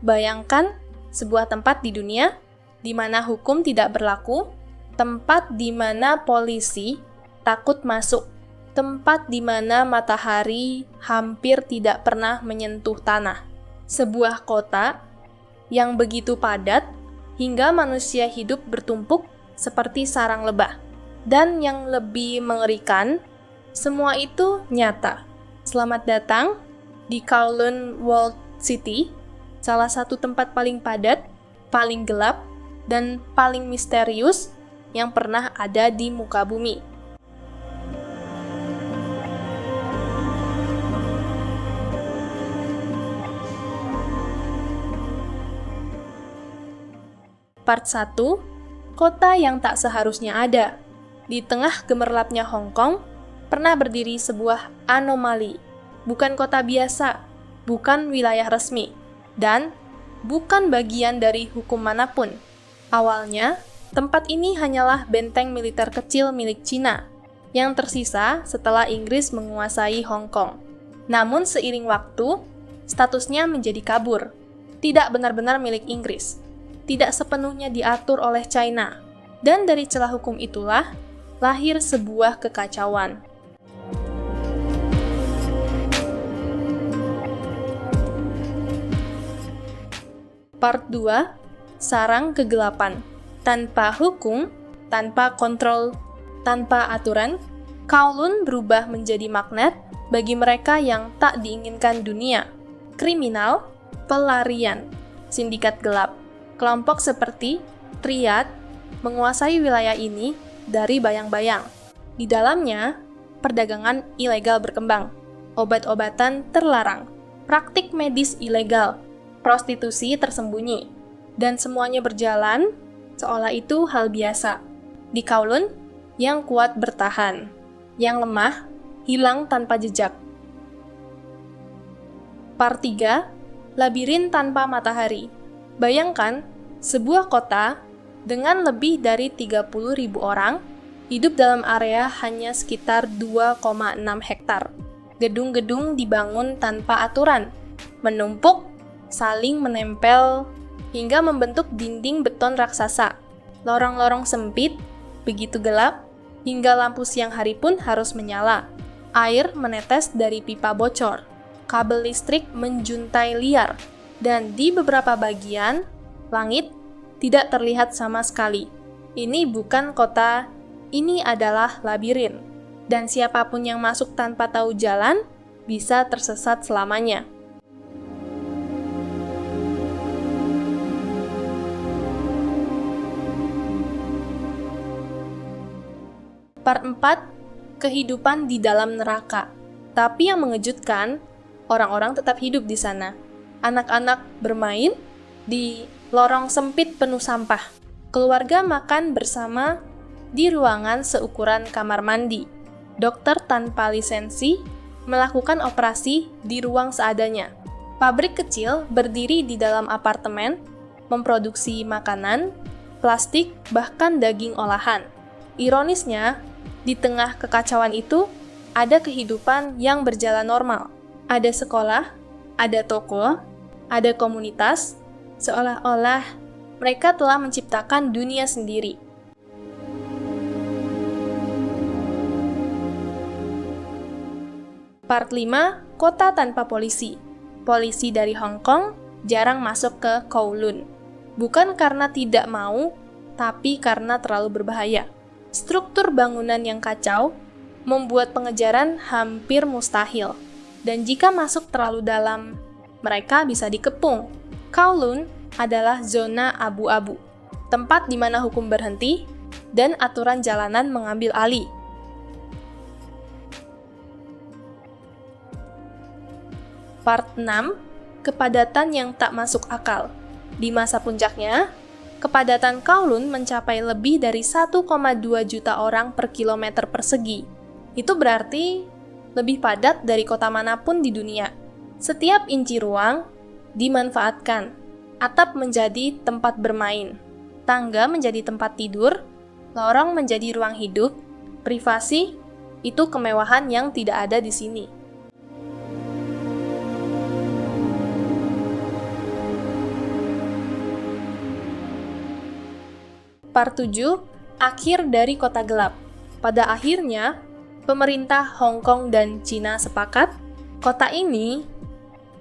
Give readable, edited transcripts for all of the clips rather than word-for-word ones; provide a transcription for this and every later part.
Bayangkan sebuah tempat di dunia di mana hukum tidak berlaku, tempat di mana polisi takut masuk, tempat di mana matahari hampir tidak pernah menyentuh tanah. Sebuah kota yang begitu padat hingga manusia hidup bertumpuk seperti sarang lebah. Dan yang lebih mengerikan, semua itu nyata. Selamat datang di Kowloon Walled City, salah satu tempat paling padat, paling gelap, dan paling misterius yang pernah ada di muka bumi. Part 1, kota yang tak seharusnya ada. Di tengah gemerlapnya Hong Kong, pernah berdiri sebuah anomali. Bukan kota biasa, bukan wilayah resmi, dan bukan bagian dari hukum manapun. Awalnya, tempat ini hanyalah benteng militer kecil milik Cina, yang tersisa setelah Inggris menguasai Hong Kong. Namun seiring waktu, statusnya menjadi kabur. Tidak benar-benar milik Inggris. Tidak sepenuhnya diatur oleh China. Dan dari celah hukum itulah, lahir sebuah kekacauan. Part 2, Sarang Kegelapan. Tanpa hukum, tanpa kontrol, tanpa aturan, Kowloon berubah menjadi magnet bagi mereka yang tak diinginkan dunia. Kriminal, pelarian, sindikat gelap, kelompok seperti Triad menguasai wilayah ini dari bayang-bayang. Di dalamnya, perdagangan ilegal berkembang, obat-obatan terlarang, praktik medis ilegal, prostitusi tersembunyi, dan semuanya berjalan seolah itu hal biasa. Di Kowloon, yang kuat bertahan, yang lemah hilang tanpa jejak. Part 3, Labirin Tanpa Matahari. Bayangkan, sebuah kota dengan lebih dari 30.000 orang hidup dalam area hanya sekitar 2,6 hektar. Gedung-gedung dibangun tanpa aturan, menumpuk, saling menempel, hingga membentuk dinding beton raksasa. Lorong-lorong sempit, begitu gelap, hingga lampu siang hari pun harus menyala. Air menetes dari pipa bocor, kabel listrik menjuntai liar, dan di beberapa bagian, langit tidak terlihat sama sekali. Ini bukan kota, ini adalah labirin. Dan siapapun yang masuk tanpa tahu jalan, bisa tersesat selamanya. Part 4, Kehidupan di dalam neraka. Tapi yang mengejutkan, orang-orang tetap hidup di sana. Anak-anak bermain di lorong sempit penuh sampah. Keluarga makan bersama di ruangan seukuran kamar mandi. Dokter tanpa lisensi melakukan operasi di ruang seadanya. Pabrik kecil berdiri di dalam apartemen, memproduksi makanan, plastik, bahkan daging olahan. Ironisnya, di tengah kekacauan itu, ada kehidupan yang berjalan normal. Ada sekolah, ada toko, ada komunitas, seolah-olah mereka telah menciptakan dunia sendiri. Part 5, Kota Tanpa Polisi. Polisi dari Hong Kong jarang masuk ke Kowloon. Bukan karena tidak mau, tapi karena terlalu berbahaya. Struktur bangunan yang kacau membuat pengejaran hampir mustahil. Dan jika masuk terlalu dalam, mereka bisa dikepung. Kowloon adalah zona abu-abu, tempat di mana hukum berhenti dan aturan jalanan mengambil alih. Part 6, Kepadatan yang tak masuk akal. Di masa puncaknya, kepadatan Kowloon mencapai lebih dari 1,2 juta orang per kilometer persegi. Itu berarti lebih padat dari kota manapun di dunia. Setiap inci ruang dimanfaatkan. Atap menjadi tempat bermain, tangga menjadi tempat tidur, lorong menjadi ruang hidup, privasi itu kemewahan yang tidak ada di sini. Part 7, akhir dari kota gelap. Pada akhirnya, pemerintah Hong Kong dan Cina sepakat, kota ini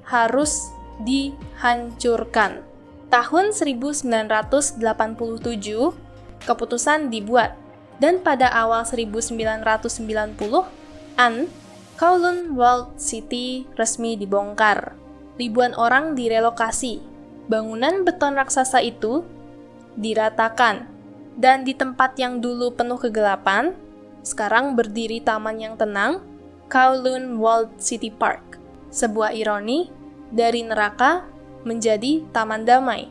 harus dihancurkan. Tahun 1987, keputusan dibuat, dan pada awal 1990-an, Kowloon Walled City resmi dibongkar. Ribuan orang direlokasi. Bangunan beton raksasa itu diratakan, dan di tempat yang dulu penuh kegelapan, sekarang berdiri taman yang tenang, Kowloon Walled City Park. Sebuah ironi, dari neraka menjadi taman damai.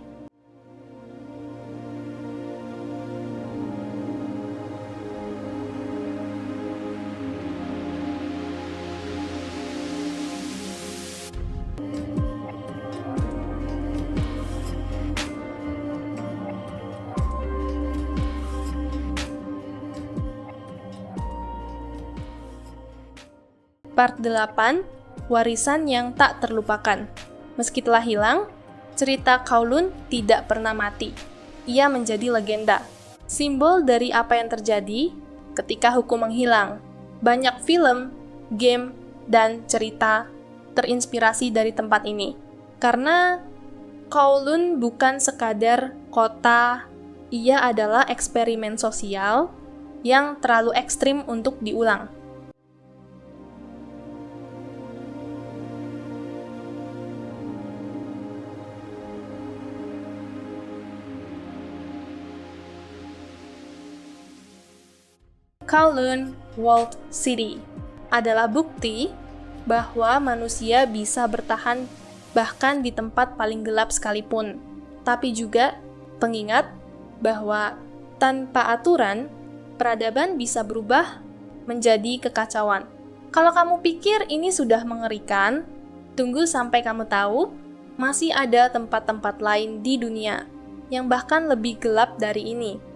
Part 8, warisan yang tak terlupakan. Meski telah hilang, cerita Kowloon tidak pernah mati. Ia menjadi legenda, simbol dari apa yang terjadi ketika hukum menghilang. Banyak film, game, dan cerita terinspirasi dari tempat ini. Karena Kowloon bukan sekadar kota, ia adalah eksperimen sosial yang terlalu ekstrim untuk diulang. Kowloon Walled City adalah bukti bahwa manusia bisa bertahan bahkan di tempat paling gelap sekalipun. Tapi juga pengingat bahwa tanpa aturan, peradaban bisa berubah menjadi kekacauan. Kalau kamu pikir ini sudah mengerikan, tunggu sampai kamu tahu masih ada tempat-tempat lain di dunia yang bahkan lebih gelap dari ini.